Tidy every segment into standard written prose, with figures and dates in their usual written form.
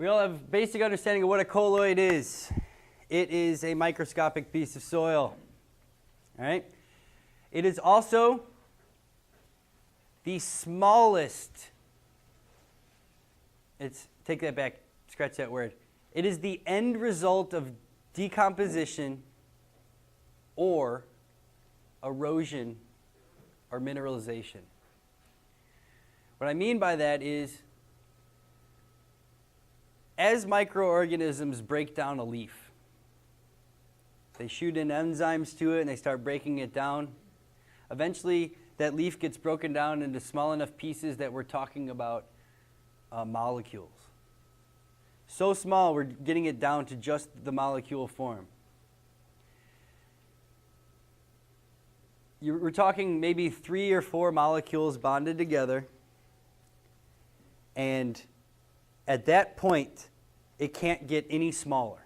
We all have basic understanding of what a colloid is. It is a microscopic piece of soil. All right? It is also the smallest. Take that back, scratch that word. It is the end result of decomposition or erosion or mineralization. What I mean by that is, as microorganisms break down a leaf, they shoot in enzymes to it and they start breaking it down. Eventually, that leaf gets broken down into small enough pieces that we're talking about molecules. So small, we're getting it down to just the molecule form. We're talking maybe 3 or 4 molecules bonded together, and at that point, it can't get any smaller.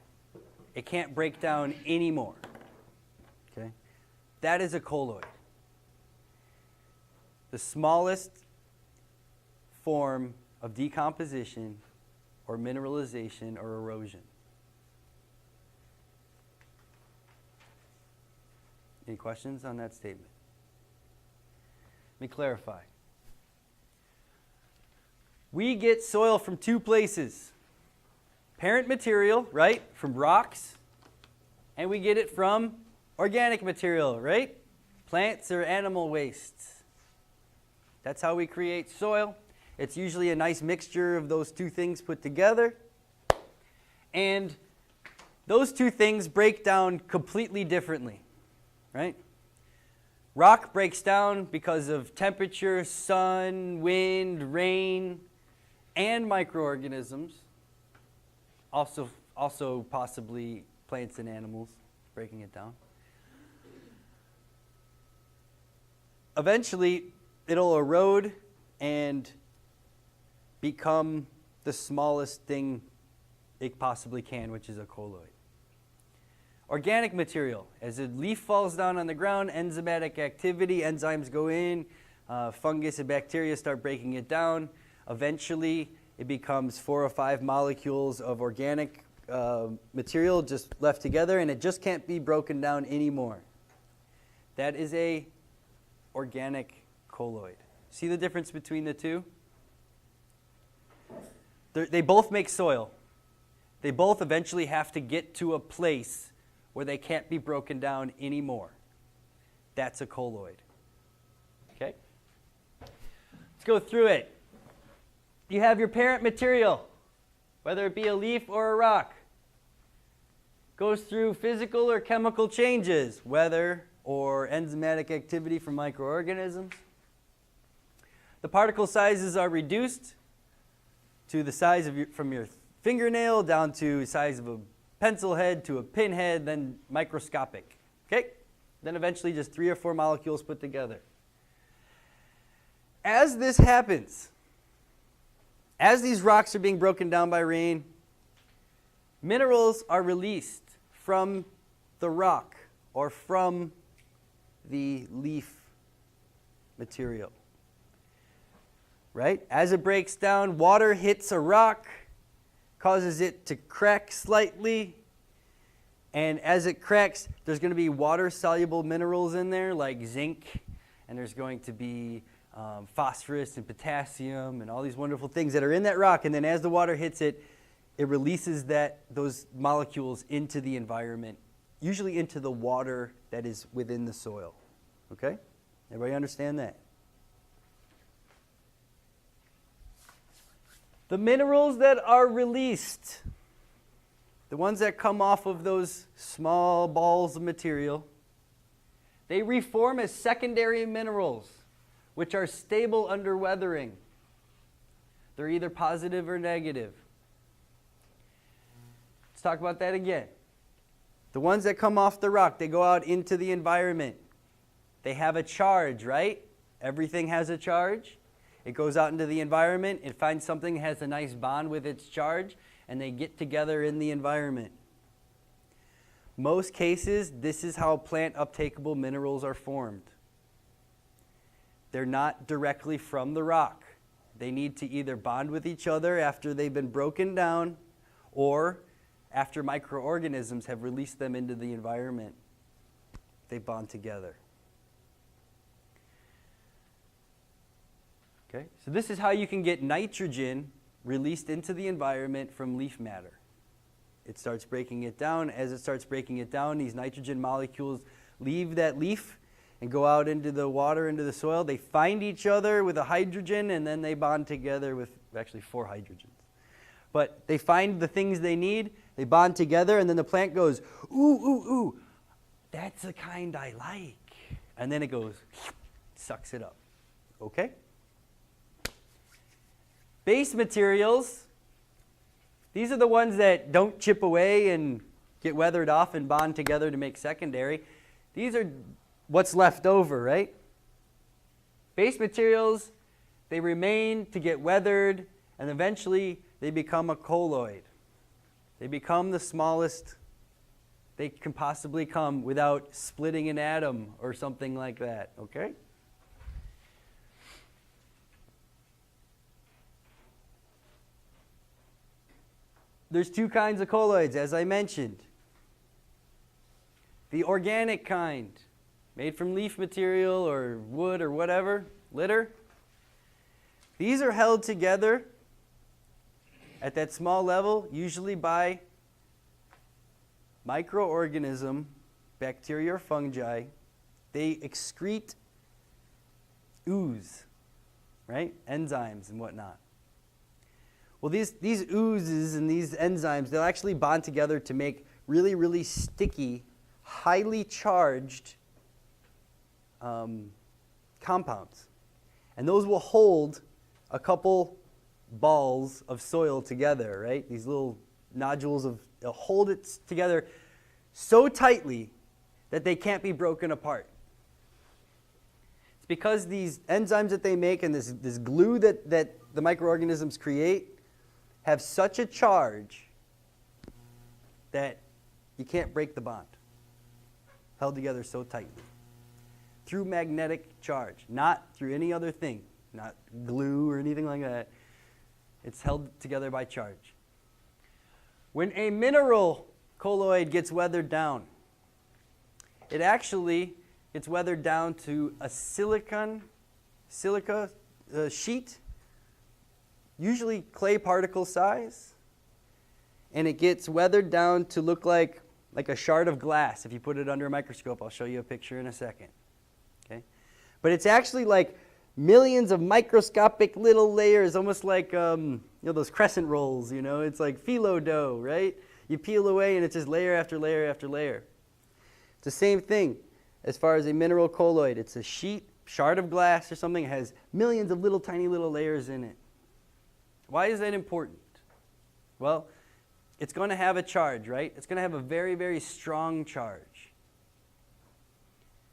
It can't break down any more. Okay? That is a colloid. The smallest form of decomposition or mineralization or erosion. Any questions on that statement? Let me clarify. We get soil from 2 places. Parent material, right, from rocks, and we get it from organic material, right? Plants or animal wastes. That's how we create soil. It's usually a nice mixture of those 2 things put together. And those 2 things break down completely differently, right? Rock breaks down because of temperature, sun, wind, rain, and microorganisms. Also possibly plants and animals breaking it down. Eventually, it'll erode and become the smallest thing it possibly can, which is a colloid. Organic material. As a leaf falls down on the ground, enzymatic activity, enzymes go in, fungus and bacteria start breaking it down. Eventually, it becomes 4 or 5 molecules of organic material just left together, and it just can't be broken down anymore. That is a organic colloid. See the difference between the 2? They both make soil. They both eventually have to get to a place where they can't be broken down anymore. That's a colloid. Okay? Let's go through it. You have your parent material, whether it be a leaf or a rock. Goes through physical or chemical changes, weather or enzymatic activity from microorganisms. The particle sizes are reduced to the size of from your fingernail down to the size of a pencil head to a pinhead, then microscopic. Okay? Then eventually just 3 or 4 molecules put together. As this happens, as these rocks are being broken down by rain, minerals are released from the rock or from the leaf material. Right? As it breaks down, water hits a rock, causes it to crack slightly, and as it cracks, there's going to be water-soluble minerals in there like zinc, and there's going to be phosphorus and potassium and all these wonderful things that are in that rock, and then as the water hits it, it releases those molecules into the environment, usually into the water that is within the soil. Okay? Everybody understand that? The minerals that are released, the ones that come off of those small balls of material, they reform as secondary minerals, which are stable under weathering. They're either positive or negative. Let's talk about that again. The ones that come off the rock, they go out into the environment. They have a charge, right? Everything has a charge. It goes out into the environment, it finds something that has a nice bond with its charge, and they get together in the environment. Most cases, this is how plant uptakeable minerals are formed. They're not directly from the rock. They need to either bond with each other after they've been broken down or after microorganisms have released them into the environment, they bond together. Okay, so this is how you can get nitrogen released into the environment from leaf matter. It starts breaking it down. As it starts breaking it down, these nitrogen molecules leave that leaf and go out into the water, into the soil. They find each other with a hydrogen, and then they bond together with actually 4 hydrogens. But they find the things they need, they bond together, and then the plant goes, ooh, ooh, ooh, that's the kind I like. And then it goes, sucks it up. Okay? Base materials, these are the ones that don't chip away and get weathered off and bond together to make secondary. These are what's left over, right? Base materials, they remain to get weathered, and eventually they become a colloid. They become the smallest they can possibly come without splitting an atom or something like that, okay? There's 2 kinds of colloids, as I mentioned. The organic kind, made from leaf material or wood or whatever, litter. These are held together at that small level, usually by microorganism, bacteria or fungi. They excrete ooze, right? Enzymes and whatnot. Well, these oozes and these enzymes, they'll actually bond together to make really, really sticky, highly charged compounds. And those will hold a couple balls of soil together, right? These little nodules they'll hold it together so tightly that they can't be broken apart. It's because these enzymes that they make and this glue that the microorganisms create have such a charge that you can't break the bond. Held together so tightly. Through magnetic charge, not through any other thing, not glue or anything like that. It's held together by charge. When a mineral colloid gets weathered down, it actually gets weathered down to a silica sheet, usually clay particle size, and it gets weathered down to look like a shard of glass. If you put it under a microscope, I'll show you a picture in a second. Okay? But it's actually like millions of microscopic little layers, almost like those crescent rolls, It's like phyllo dough, right? You peel away and it's just layer after layer after layer. It's the same thing as far as a mineral colloid. It's a shard of glass or something. It has millions of little tiny little layers in it. Why is that important? Well, it's going to have a charge, right? It's going to have a very, very strong charge.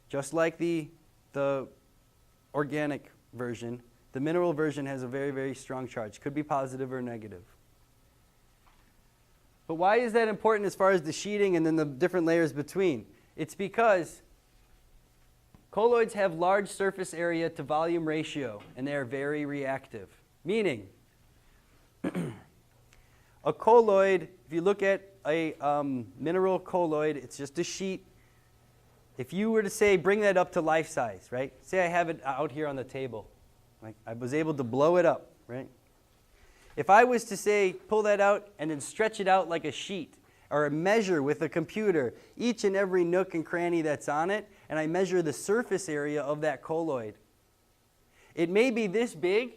Just like the organic version, the mineral version has a very, very strong charge. Could be positive or negative. But why is that important as far as the sheeting and then the different layers between? It's because colloids have large surface area to volume ratio, and they are very reactive. Meaning, a colloid, if you look at a mineral colloid, it's just a sheet. If you were to say, bring that up to life size, right? Say I have it out here on the table. Like I was able to blow it up, right? If I was to say, pull that out and then stretch it out like a sheet, or measure with a computer each and every nook and cranny that's on it, and I measure the surface area of that colloid, it may be this big,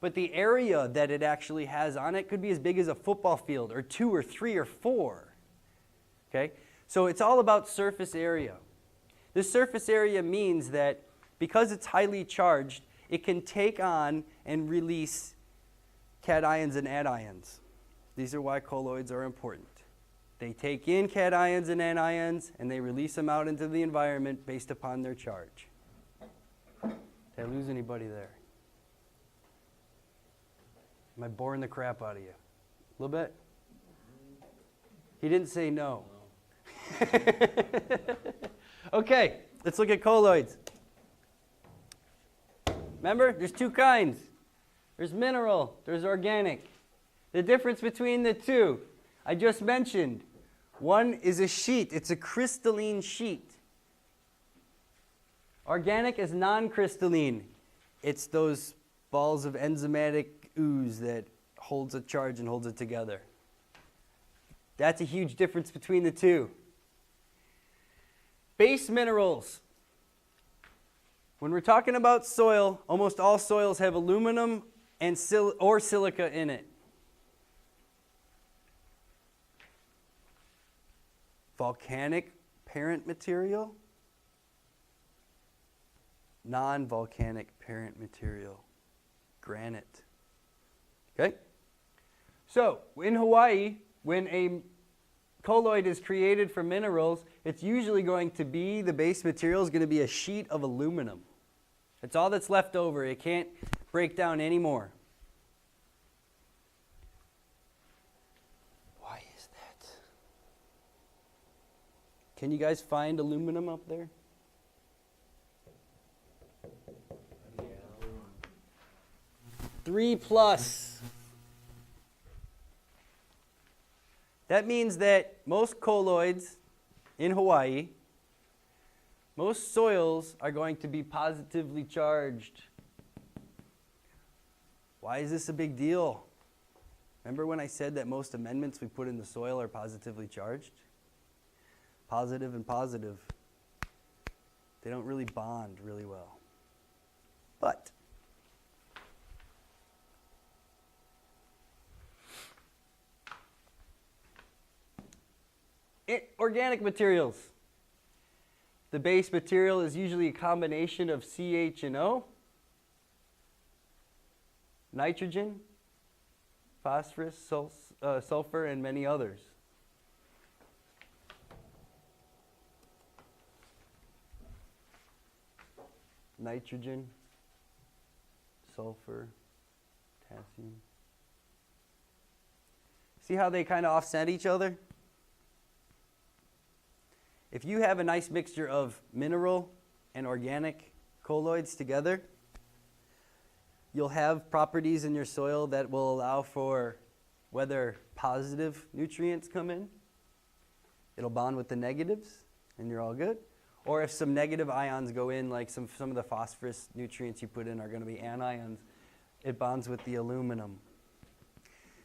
but the area that it actually has on it could be as big as a football field, or 2 or 3 or 4. Okay? So it's all about surface area. This surface area means that because it's highly charged, it can take on and release cations and anions. These are why colloids are important. They take in cations and anions, and they release them out into the environment based upon their charge. Did I lose anybody there? Am I boring the crap out of you? A little bit? He didn't say no. Okay, let's look at colloids. Remember, there's 2 kinds. There's mineral, there's organic. The difference between the two. I just mentioned. One is a sheet. It's a crystalline sheet. Organic is non-crystalline. It's those balls of enzymatic ooze that holds a charge and holds it together. That's a huge difference between the two. Base minerals. When we're talking about soil, almost all soils have aluminum and or silica in it. Volcanic parent material, non-volcanic parent material, granite. Okay? So, in Hawaii, when a colloid is created from minerals, it's usually going to be, the base material is going to be a sheet of aluminum. It's all that's left over. It can't break down anymore. Why is that? Can you guys find aluminum up there? Yeah. 3+. That means that most colloids in Hawaii, most soils are going to be positively charged. Why is this a big deal? Remember when I said that most amendments we put in the soil are positively charged? Positive and positive. They don't really bond really well. But organic materials. The base material is usually a combination of CH and O, nitrogen, phosphorus, sulfur, and many others. Nitrogen, sulfur, potassium. See how they kind of offset each other? If you have a nice mixture of mineral and organic colloids together, you'll have properties in your soil that will allow for whether positive nutrients come in, it'll bond with the negatives, and you're all good. Or if some negative ions go in, like some of the phosphorus nutrients you put in are going to be anions, it bonds with the aluminum.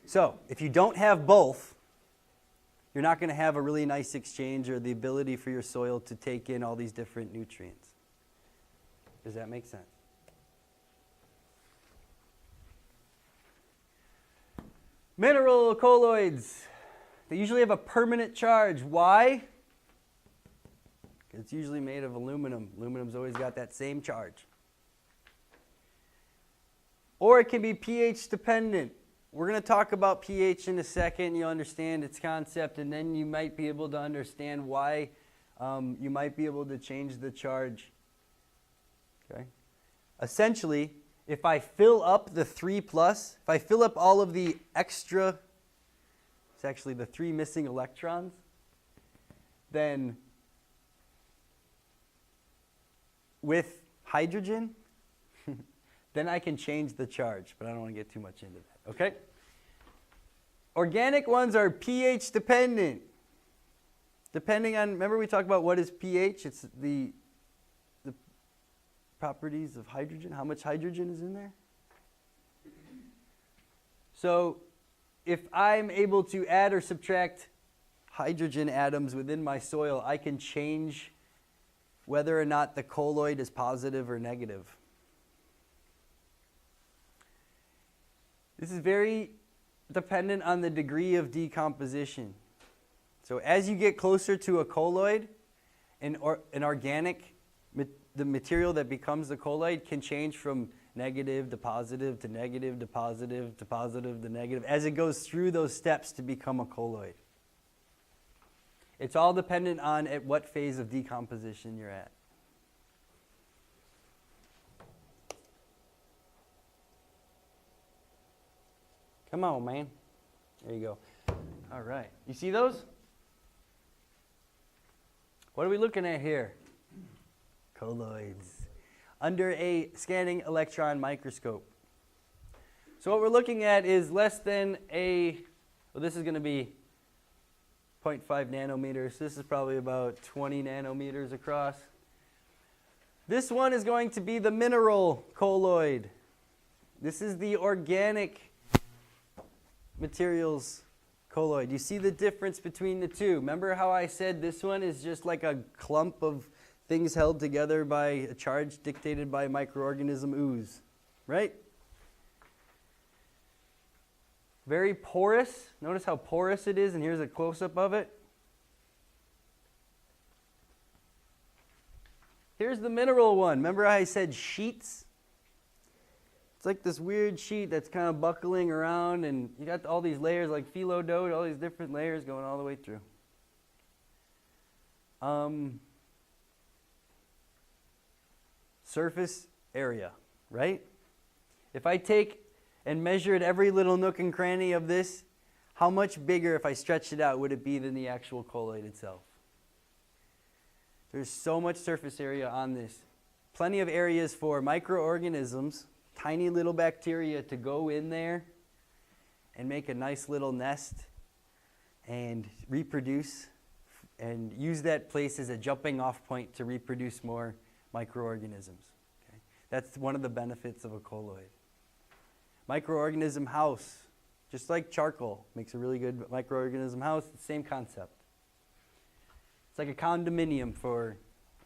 So, if you don't have both, you're not going to have a really nice exchange or the ability for your soil to take in all these different nutrients. Does that make sense? Mineral colloids. They usually have a permanent charge. Why? Because it's usually made of aluminum. Aluminum's always got that same charge. Or it can be pH dependent. We're going to talk about pH in a second. You'll understand its concept, and then you might be able to understand why you might be able to change the charge. Okay? Essentially, if I fill up the 3+, if I fill up all of the extra, it's actually the 3 missing electrons, then with hydrogen, then I can change the charge, but I don't want to get too much into that, okay? Organic ones are pH dependent. Depending on, remember we talked about what is pH? It's the properties of hydrogen, how much hydrogen is in there. So if I'm able to add or subtract hydrogen atoms within my soil, I can change whether or not the colloid is positive or negative. This is very dependent on the degree of decomposition. So as you get closer to a colloid, an organic, the material that becomes the colloid can change from negative to positive to negative to positive to positive to negative as it goes through those steps to become a colloid. It's all dependent on at what phase of decomposition you're at. Come on, man. There you go. All right. You see those? What are we looking at here? Colloids. Under a scanning electron microscope. So what we're looking at is less than a, well, this is going to be 0.5 nanometers. This is probably about 20 nanometers across. This one is going to be the mineral colloid. This is the organic materials colloid. You see the difference between the two. Remember how I said this one is just like a clump of things held together by a charge dictated by a microorganism ooze, right? Very porous. Notice how porous it is, and here's a close-up of it. Here's the mineral one. Remember how I said sheets? It's like this weird sheet that's kind of buckling around, and you got all these layers like phyllo dough, all these different layers going all the way through. Surface area, right? If I take and measured every little nook and cranny of this, how much bigger, if I stretched it out, would it be than the actual colloid itself? There's so much surface area on this. Plenty of areas for microorganisms, tiny little bacteria to go in there and make a nice little nest and reproduce and use that place as a jumping off point to reproduce more microorganisms. Okay? That's one of the benefits of a colloid. Microorganism house, just like charcoal makes a really good microorganism house, the same concept. It's like a condominium for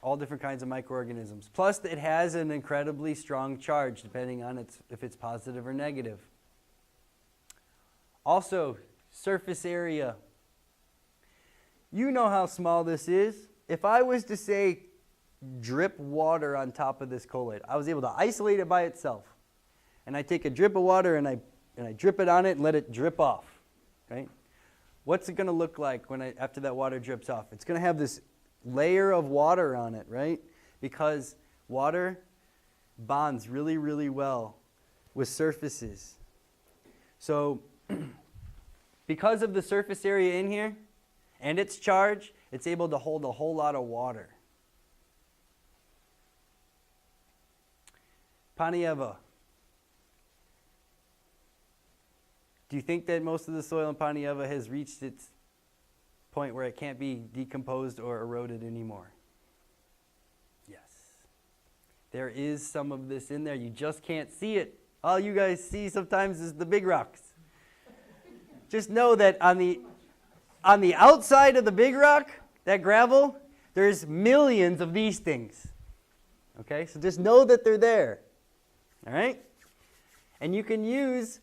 all different kinds of microorganisms. Plus, it has an incredibly strong charge depending on if it's positive or negative. Also, surface area. You know how small this is. If I was to say drip water on top of this colloid, I was able to isolate it by itself. And I take a drip of water and I drip it on it and let it drip off. Right? What's it going to look like after that water drips off? It's going to have this layer of water on it, right? Because water bonds really, really well with surfaces. So because of the surface area in here and its charge, it's able to hold a whole lot of water. Panieva. Do you think that most of the soil in Panieva has reached its point where it can't be decomposed or eroded anymore? Yes. There is some of this in there. You just can't see it. All you guys see sometimes is the big rocks. Just know that on the outside of the big rock, that gravel, there's millions of these things. Okay? So just know that they're there. All right? And you can use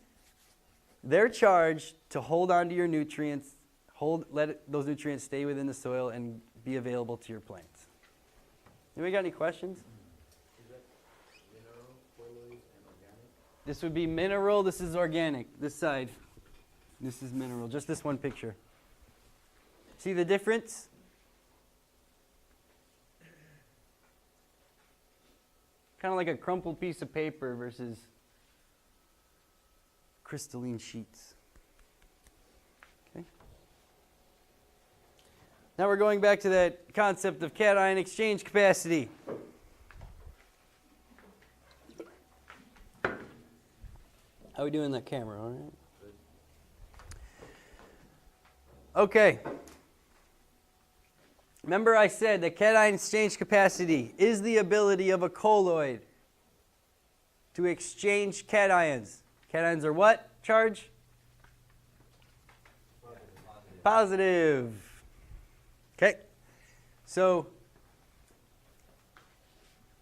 their charge to hold on to your nutrients, those nutrients stay within the soil and be available to your plants. Anybody got any questions? Is that mineral, colloid, and organic? This would be mineral, this is organic, this side. This is mineral, just this one picture. See the difference? Kind of like a crumpled piece of paper versus crystalline sheets. Okay. Now we're going back to that concept of cation exchange capacity. How are we doing that camera, all right? Okay. Remember I said that cation exchange capacity is the ability of a colloid to exchange cations. Cations are what charge? Positive. Okay. So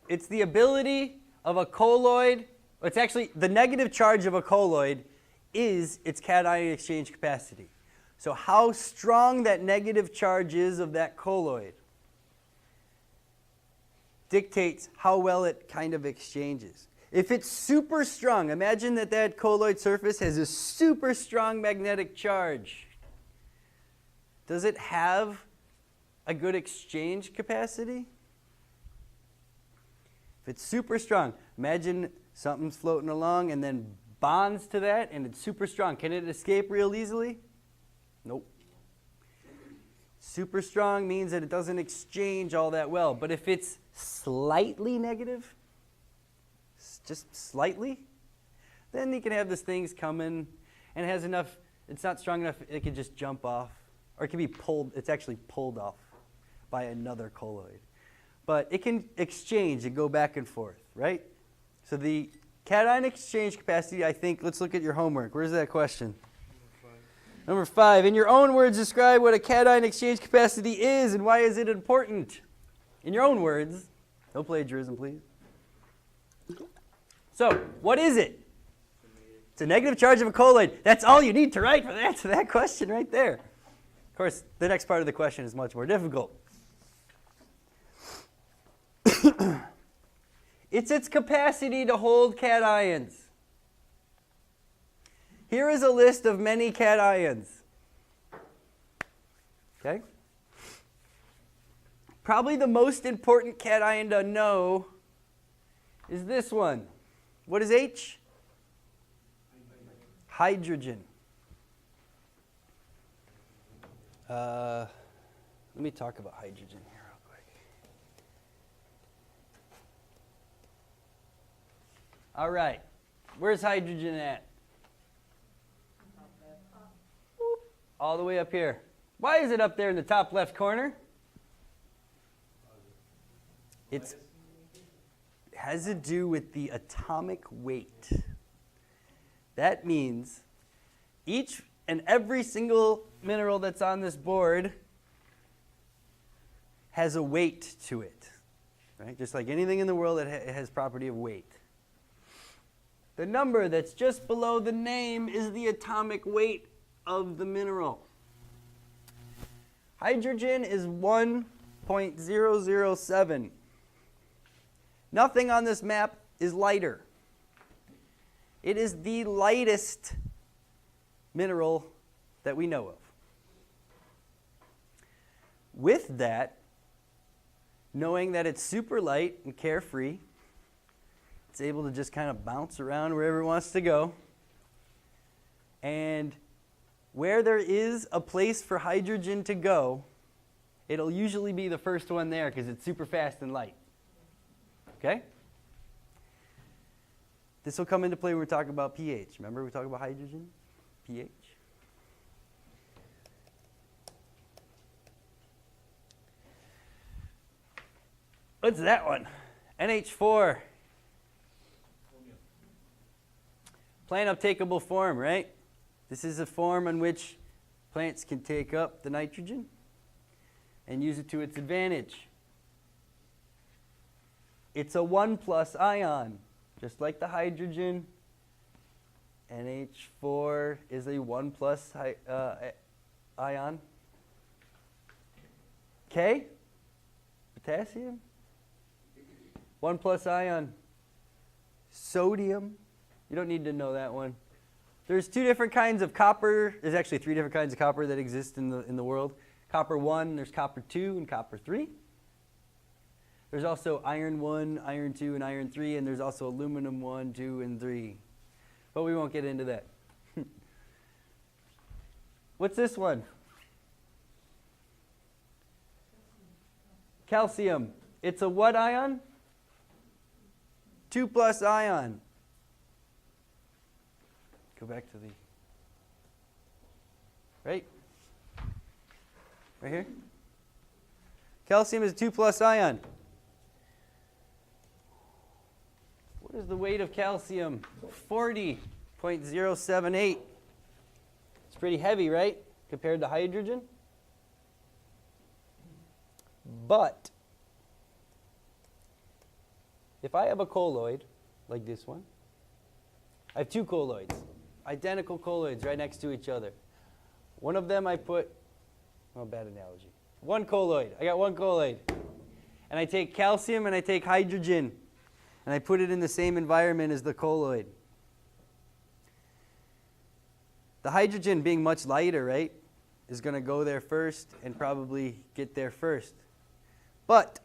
it's the ability of a colloid, it's actually the negative charge of a colloid is its cation exchange capacity. So how strong that negative charge is of that colloid dictates how well it kind of exchanges. If it's super strong, imagine that colloid surface has a super strong magnetic charge. Does it have a good exchange capacity? If it's super strong, imagine something's floating along and then bonds to that and it's super strong. Can it escape real easily? Nope. Super strong means that it doesn't exchange all that well. But if it's slightly negative, just slightly, then you can have these things coming and it has enough, it's not strong enough, it can just jump off or it can be pulled, it's actually pulled off by another colloid. But it can exchange and go back and forth, right? So the cation exchange capacity, I think, let's look at your homework. Where's that question? Number 5. In your own words, describe what a cation exchange capacity is and why is it important? In your own words. No plagiarism, please. So, what is it? It's a negative charge of a colloid. That's all you need to write for answer that question right there. Of course, the next part of the question is much more difficult. It's its capacity to hold cations. Here is a list of many cations. Okay? Probably the most important cation to know is this one. What is H? Hydrogen. Let me talk about hydrogen here real quick. All right. Where's hydrogen at? All the way up here. Why is it up there in the top left corner? It has to do with the atomic weight. That means each and every single mineral that's on this board has a weight to it, right? Just like anything in the world, it has property of weight. The number that's just below the name is the atomic weight of the mineral. Hydrogen is 1.007. Nothing on this map is lighter. It is the lightest mineral that we know of. With that, knowing that it's super light and carefree, it's able to just kind of bounce around wherever it wants to go. And where there is a place for hydrogen to go, it'll usually be the first one there because it's super fast and light. Okay? This will come into play when we're talking about pH. Remember we talked about hydrogen? pH. What's that one? NH4. Plant uptakeable form, right? This is a form in which plants can take up the nitrogen and use it to its advantage. It's a 1+ ion, just like the hydrogen. NH4 is a 1+ ion. K? Potassium? 1+ ion. Sodium. You don't need to know that one. There's 2 different kinds of copper. There's actually 3 different kinds of copper that exist in the world. Copper 1, there's copper 2, and copper 3. There's also iron 1, iron 2, and iron 3, and there's also aluminum 1, 2, and 3. But we won't get into that. What's this one? Calcium. It's a what ion? 2+ ion. Go back to the, right here. Calcium is a 2+ ion. What is the weight of calcium? 40.078. It's pretty heavy, right, compared to hydrogen? But if I have a colloid, like this one, I have 2 colloids, identical colloids right next to each other. One of them I put, oh, bad analogy. One colloid, I got one colloid. And I take calcium and I take hydrogen, and I put it in the same environment as the colloid. The hydrogen, being much lighter, right, is going to go there first and probably get there first. But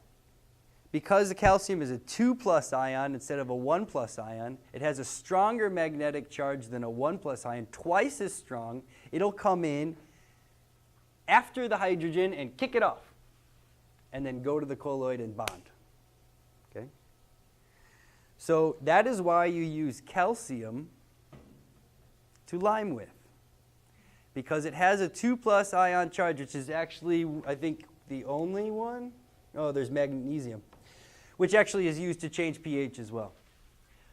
because the calcium is a 2+ ion instead of a 1+ ion, it has a stronger magnetic charge than a 1+ ion, twice as strong. It'll come in after the hydrogen and kick it off, and then go to the colloid and bond. Okay? So that is why you use calcium to lime with. because it has a 2+ ion charge, which is actually, I think, the only one. Oh, there's magnesium, which actually is used to change pH as well.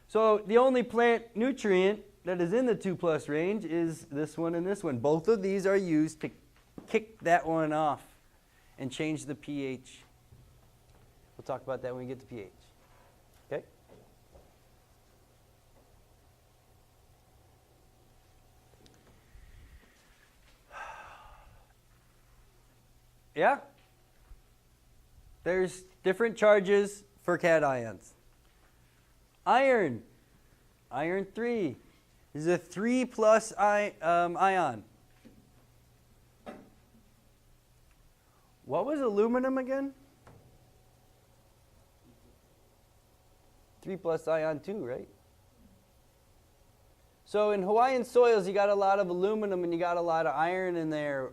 So the only plant nutrient that is in the 2+ range is this one and this one. Both of these are used to kick that one off and change the pH. We'll talk about that when we get to pH. Okay? Yeah? There's different charges for cations. Iron. Iron 3 is a 3+ ion. What was aluminum again? 3+ ion 2, right? So in Hawaiian soils, you got a lot of aluminum and you got a lot of iron in there.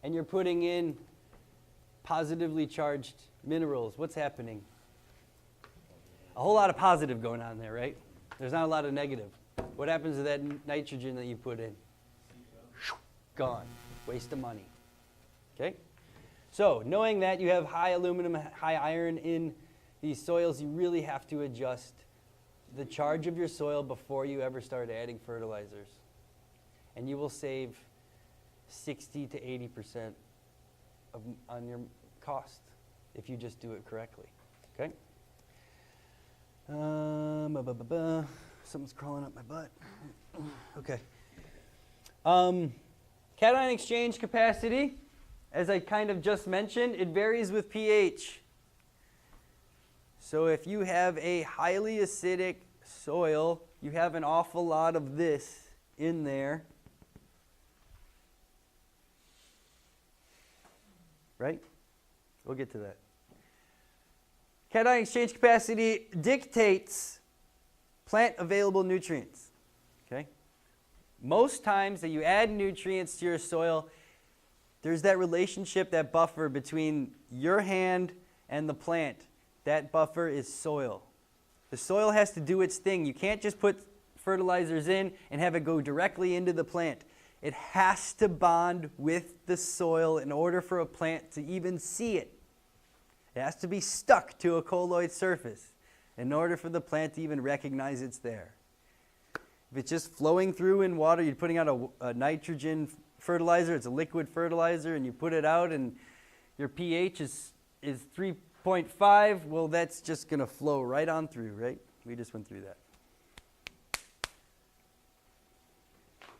And you're putting in positively charged minerals. What's happening? A whole lot of positive going on there, right? There's not a lot of negative. What happens to that nitrogen that you put in? Gone. Waste of money. Okay? So, knowing that you have high aluminum, high iron in these soils, you really have to adjust the charge of your soil before you ever start adding fertilizers. And you will save 60 to 80% on your cost if you just do it correctly. Okay? Something's crawling up my butt. Okay. Cation exchange capacity, as I kind of just mentioned, it varies with pH. So if you have a highly acidic soil, you have an awful lot of this in there. Right? We'll get to that. Cation exchange capacity dictates plant available nutrients. Okay? Most times that you add nutrients to your soil, there's that relationship, that buffer between your hand and the plant. That buffer is soil. The soil has to do its thing. You can't just put fertilizers in and have it go directly into the plant. It has to bond with the soil in order for a plant to even see it. It has to be stuck to a colloid surface in order for the plant to even recognize it's there. If it's just flowing through in water, you're putting out a nitrogen fertilizer, it's a liquid fertilizer, and you put it out and your pH is 3.5, well, that's just going to flow right on through, right? We just went through that.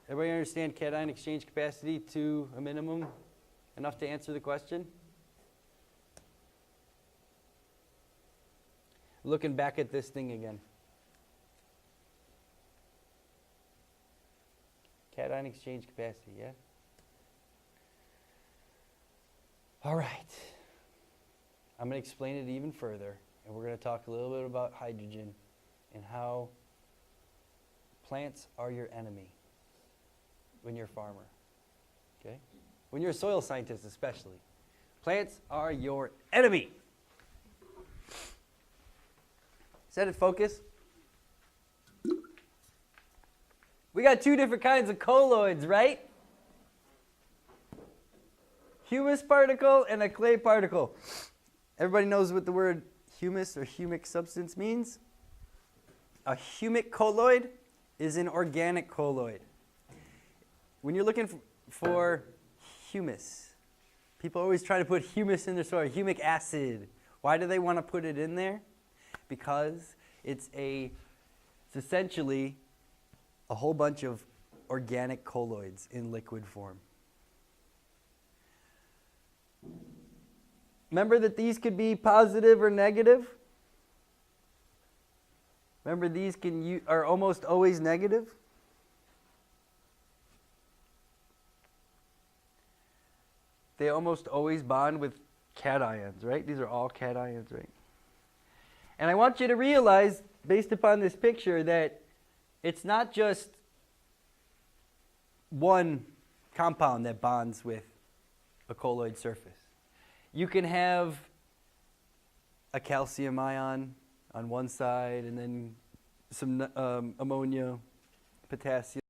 Everybody understand cation exchange capacity to a minimum? Enough to answer the question? Looking back at this thing again. Cation exchange capacity, yeah? All right. I'm going to explain it even further, and we're going to talk a little bit about hydrogen and how plants are your enemy when you're a farmer, okay? When you're a soil scientist especially. Plants are your enemy. Set it focus. We got two different kinds of colloids, right? Humus particle and a clay particle. Everybody knows what the word humus or humic substance means? A humic colloid is an organic colloid. When you're looking for humus, people always try to put humus in their soil, humic acid. Why do they want to put it in there? Because it's essentially a whole bunch of organic colloids in liquid form. Remember that these could be positive or negative? Remember these are almost always negative? They almost always bond with cations, right? These are all cations, right? And I want you to realize, based upon this picture, that it's not just one compound that bonds with a colloid surface. You can have a calcium ion on one side and then some ammonia, potassium